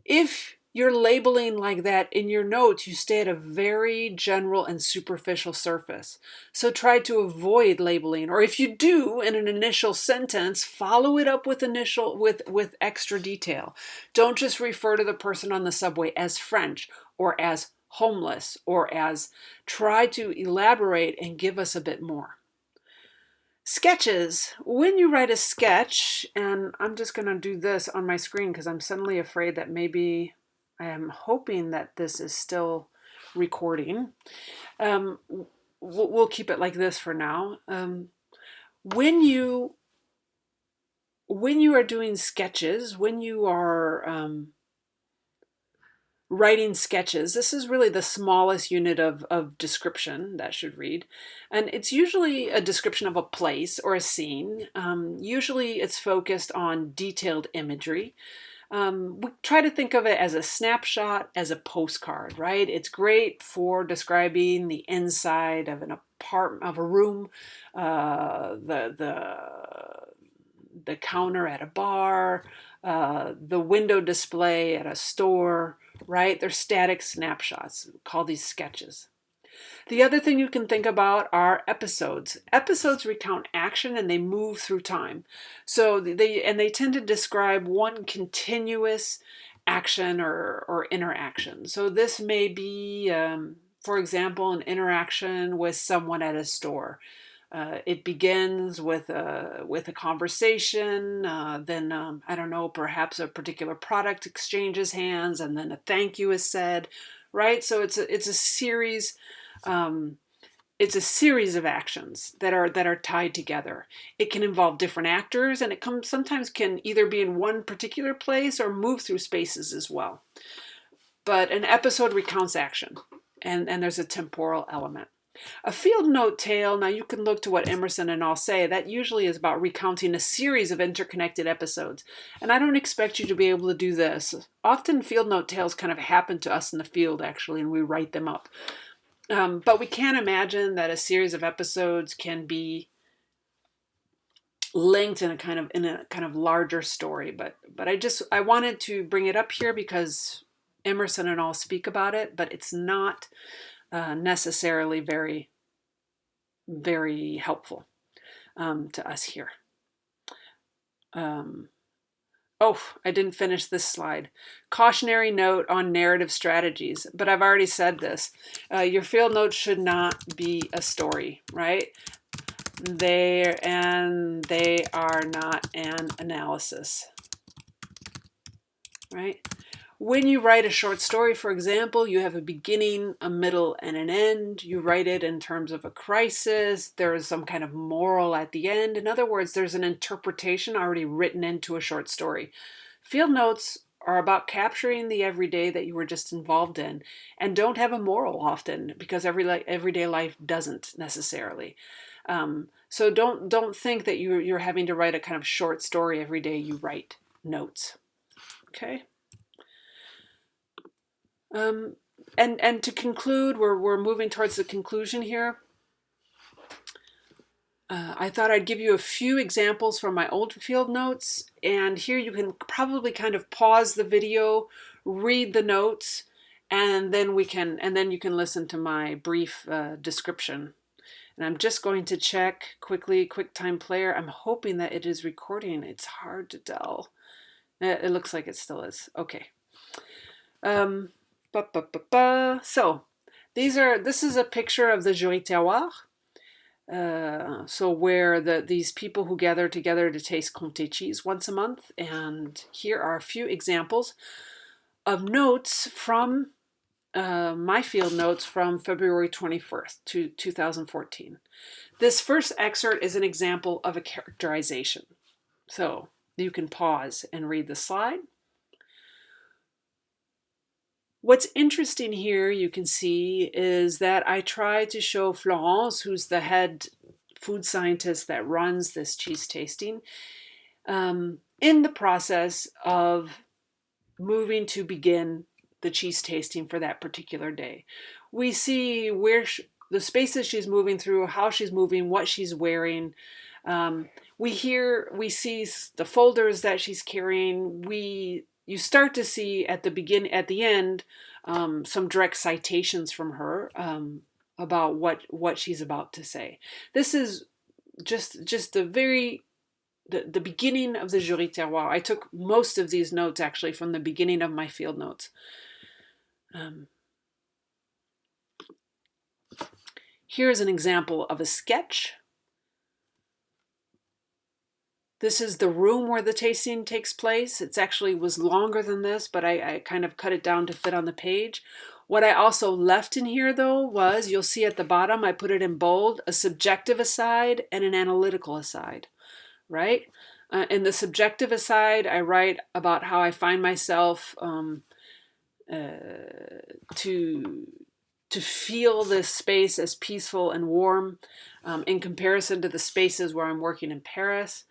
If you're labeling like that in your notes, you stay at a very general and superficial surface. So try to avoid labeling, or if you do in an initial sentence, follow it up with extra detail. Don't just refer to the person on the subway as French or as homeless or as, try to elaborate and give us a bit more. Sketches. When you write a sketch, and I'm just going to do this on my screen because I'm suddenly afraid that maybe I am hoping that this is still recording. We'll keep it like this for now. When you are doing sketches, when you are writing sketches, this is really the smallest unit of description that should read. And it's usually a description of a place or a scene. Usually it's focused on detailed imagery. We try to think of it as a snapshot, as a postcard, right? It's great for describing the inside of an apartment, of a room, the counter at a bar, the window display at a store, right? They're static snapshots. We call these sketches. The other thing you can think about are episodes. Episodes recount action and they move through time. So they tend to describe one continuous action or interaction. So this may be, for example, an interaction with someone at a store. It begins with a conversation, then I don't know, perhaps a particular product exchanges hands, and then a thank you is said, right? So it's a series. It's a series of actions that are tied together. It can involve different actors, and it sometimes can either be in one particular place or move through spaces as well. But an episode recounts action, and there's a temporal element. A field note tale, now you can look to what Emerson and all say, that usually is about recounting a series of interconnected episodes. And I don't expect you to be able to do this. Often field note tales kind of happen to us in the field, actually, and we write them up. But we can imagine that a series of episodes can be linked in a kind of larger story. But I wanted to bring it up here because Emerson and all speak about it, but it's not necessarily very, very helpful to us here. Oh, I didn't finish this slide. Cautionary note on narrative strategies, but I've already said this. Your field notes should not be a story, right? They are not an analysis, right? When you write a short story, for example, you have a beginning, a middle, and an end. You write it in terms of a crisis. There is some kind of moral at the end. In other words, there's an interpretation already written into a short story. Field notes are about capturing the everyday that you were just involved in and don't have a moral often because everyday life doesn't necessarily. So don't think that you're having to write a kind of short story every day you write notes. Okay. And to conclude, we're moving towards the conclusion here. I thought I'd give you a few examples from my old field notes, and here you can probably kind of pause the video, read the notes, and then you can listen to my brief description. And I'm just going to check quickly, QuickTime Player. I'm hoping that it is recording. It's hard to tell. It looks like it still is. Okay. So this is a picture of the Jury Terroir. So where these people who gather together to taste Comté cheese once a month. And here are a few examples of notes from my field notes from February 21st, 2014. This first excerpt is an example of a characterization. So you can pause and read the slide. What's interesting here, you can see, is that I try to show Florence, who's the head food scientist that runs this cheese tasting, in the process of moving to begin the cheese tasting for that particular day. We see where the spaces she's moving through, how she's moving, what she's wearing. We see the folders that she's carrying. You start to see at the end, some direct citations from her about what she's about to say. This is just the beginning of the Jury Terroir. I took most of these notes actually from the beginning of my field notes. Here's an example of a sketch. This is the room where the tasting takes place. It actually was longer than this, but I kind of cut it down to fit on the page. What I also left in here, though, was, you'll see at the bottom, I put it in bold, a subjective aside and an analytical aside, right? In the subjective aside, I write about how I find myself to feel this space as peaceful and warm in comparison to the spaces where I'm working in Paris.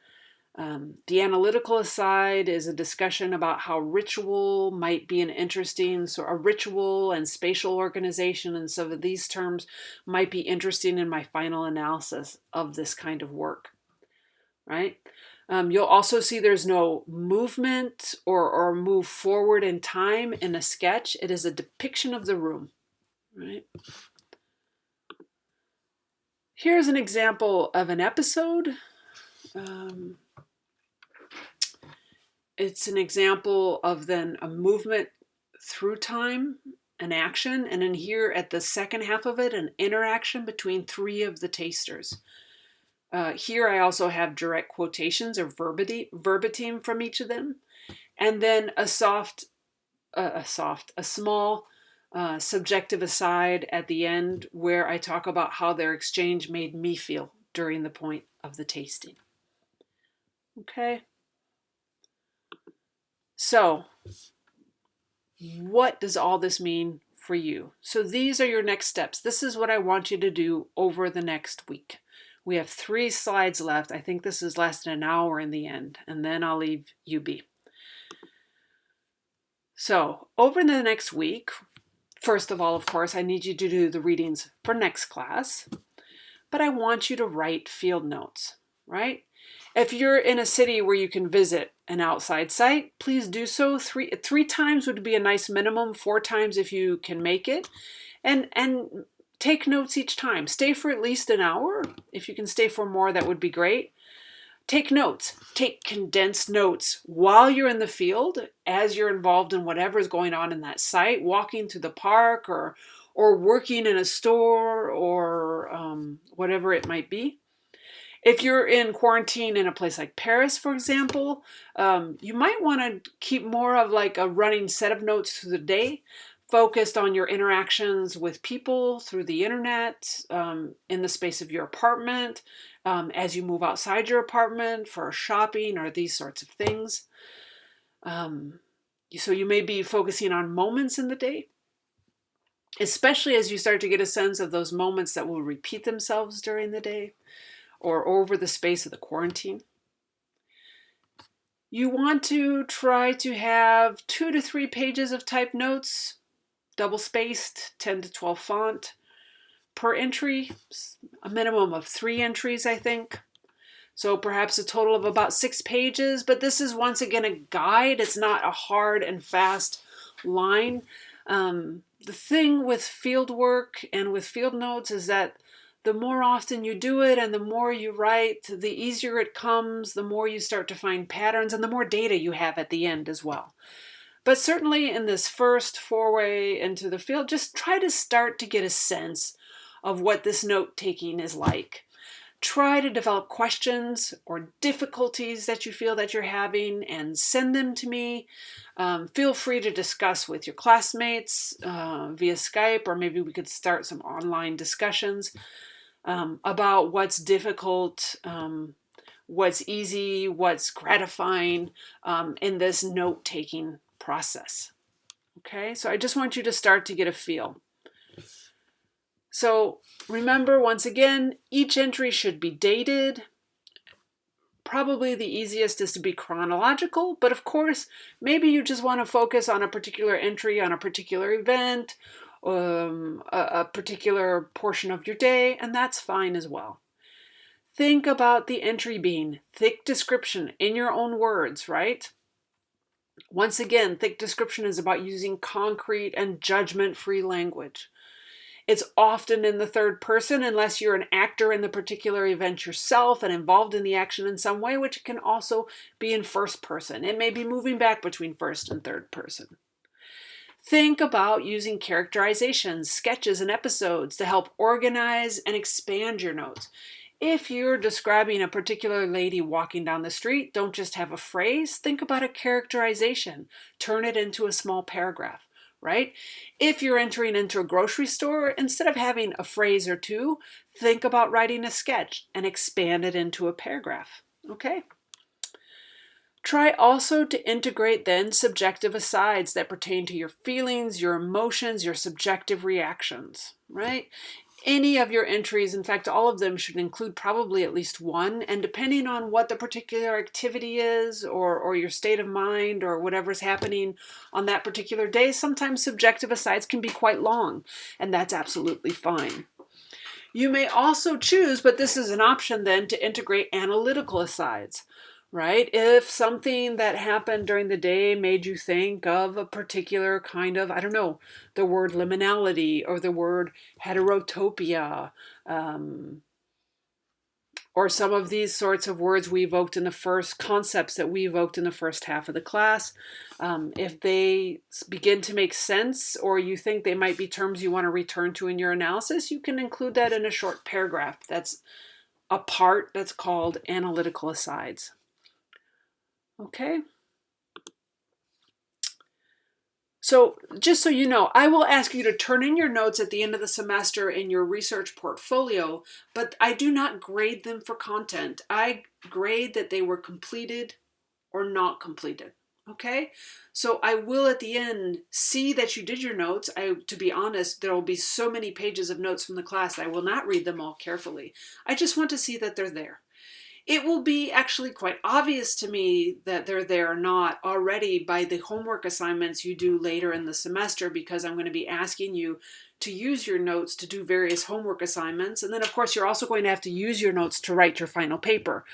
The analytical aside is a discussion about how ritual might be a ritual and spatial organization, and so these terms might be interesting in my final analysis of this kind of work, right? You'll also see there's no movement or move forward in time in a sketch. It is a depiction of the room, right? Here's an example of an episode. It's an example of then a movement through time, an action, and in here at the second half of it, an interaction between three of the tasters. Here I also have direct quotations or verbatim from each of them, and then a small subjective aside at the end where I talk about how their exchange made me feel during the point of the tasting. Okay. So, what does all this mean for you? So these are your next steps. This is what I want you to do over the next week. We have 3 slides left. I think this is less than an hour in the end, and then I'll leave you be. So over the next week, first of all, of course, I need you to do the readings for next class, but I want you to write field notes, right? If you're in a city where you can visit an outside site, please do so. Three times would be a nice minimum, 4 times if you can make it. And take notes each time. Stay for at least an hour. If you can stay for more, that would be great. Take notes. Take condensed notes while you're in the field, as you're involved in whatever is going on in that site, walking through the park or working in a store or whatever it might be. If you're in quarantine in a place like Paris, for example, you might want to keep more of like a running set of notes through the day, focused on your interactions with people through the internet, in the space of your apartment, as you move outside your apartment for shopping or these sorts of things. So you may be focusing on moments in the day, especially as you start to get a sense of those moments that will repeat themselves during the day or over the space of the quarantine. You want to try to have 2 to 3 pages of typed notes, double-spaced, 10 to 12 font, per entry, a minimum of 3 entries, I think. So perhaps a total of about 6 pages, but this is once again a guide. It's not a hard and fast line. The thing with field work and with field notes is that the more often you do it and the more you write, the easier it comes, the more you start to find patterns and the more data you have at the end as well. But certainly in this first foray into the field, just try to start to get a sense of what this note-taking is like. Try to develop questions or difficulties that you feel that you're having and send them to me. Feel free to discuss with your classmates via Skype, or maybe we could start some online discussions about what's difficult, what's easy, what's gratifying in this note-taking process. Okay, so I just want you to start to get a feel. So remember, once again, each entry should be dated. Probably the easiest is to be chronological, but of course, maybe you just want to focus on a particular entry on a particular event, a particular portion of your day, and that's fine as well. Think about the entry being thick description in your own words, right? Once again, thick description is about using concrete and judgment-free language. It's often in the third person unless you're an actor in the particular event yourself and involved in the action in some way, which can also be in first person. It may be moving back between first and third person. Think about using characterizations, sketches, and episodes to help organize and expand your notes. If you're describing a particular lady walking down the street, don't just have a phrase. Think about a characterization. Turn it into a small paragraph, right? If you're entering into a grocery store, instead of having a phrase or two, think about writing a sketch and expand it into a paragraph, okay? Try also to integrate then subjective asides that pertain to your feelings, your emotions, your subjective reactions, right? Any of your entries, in fact, all of them should include probably at least one, and depending on what the particular activity is or your state of mind or whatever's happening on that particular day, sometimes subjective asides can be quite long, and that's absolutely fine. You may also choose, but this is an option then, to integrate analytical asides. Right? If something that happened during the day made you think of a particular kind of, I don't know, the word liminality or the word heterotopia, or some of these sorts of words we evoked in the first concepts that we evoked in the first half of the class, if they begin to make sense or you think they might be terms you want to return to in your analysis, you can include that in a short paragraph. That's a part that's called analytical asides. Okay. So just so you know, I will ask you to turn in your notes at the end of the semester in your research portfolio, but I do not grade them for content. I grade that they were completed or not completed. Okay? So I will at the end see that you did your notes. To be honest, there will be so many pages of notes from the class, I will not read them all carefully. I just want to see that they're there. It will be actually quite obvious to me that they're there or not already by the homework assignments you do later in the semester, because I'm going to be asking you to use your notes to do various homework assignments. And then, of course, you're also going to have to use your notes to write your final paper.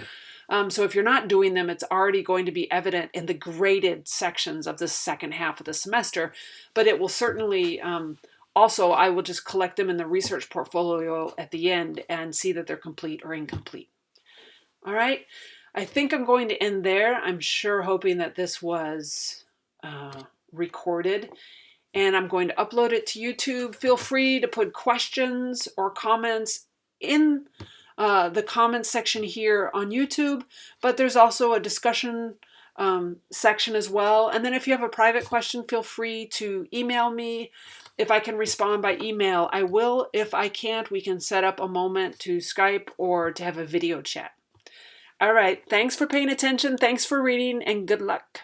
So if you're not doing them, it's already going to be evident in the graded sections of the second half of the semester, but it will certainly also, I will just collect them in the research portfolio at the end and see that they're complete or incomplete. All right, I think I'm going to end there. I'm sure hoping that this was recorded, and I'm going to upload it to YouTube. Feel free to put questions or comments in the comments section here on YouTube, but there's also a discussion section as well. And then if you have a private question, feel free to email me. If I can respond by email, I will. If I can't, we can set up a moment to Skype or to have a video chat. All right, thanks for paying attention, thanks for reading, and good luck.